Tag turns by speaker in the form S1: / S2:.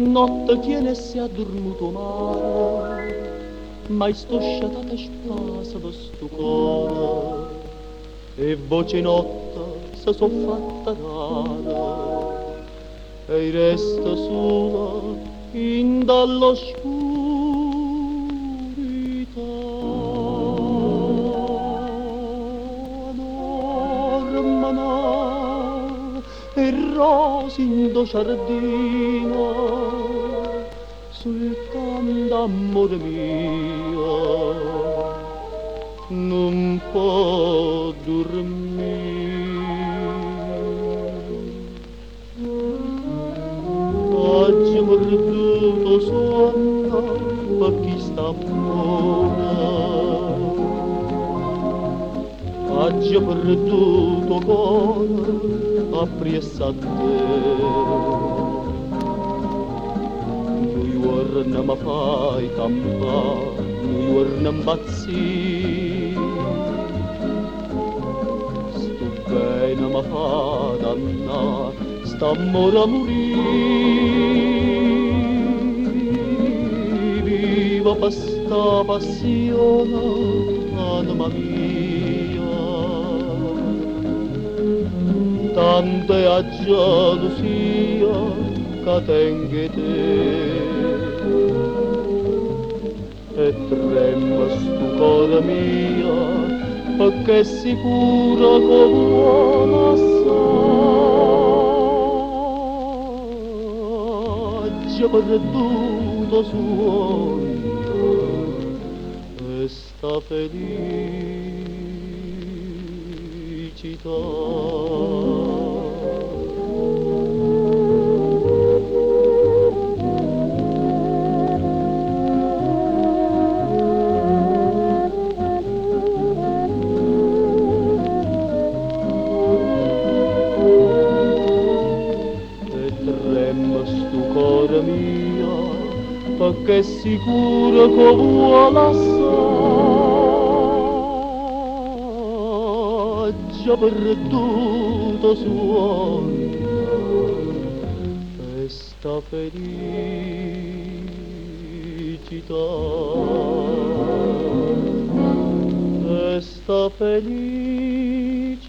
S1: notte tiene si ha dormito male, mai sto sciatata e spasa da sto cuore, e voce notte si so fatta rara, e resta sola in dall'oscurità. Dormano e rosi in do giardino, sul can d'amore mio non può dormire. Oggi perduto sonno per chi sta buona, oggi perduto cuore appresso a te. Noi giorni mi fai campare, noi giorni impazzire, sto bene mi fa dannare, st'amore a morire. Viva per sta passione, anima mia, tanto è a gelosia che tengo te, e trema sto cuore mio, perché è sicuro che vuole assaggia perduto suono e sta felicità. Sto cuore mio, perché è sicuro che vuole assaggia perduto suono e sta felicità, e sta felicità.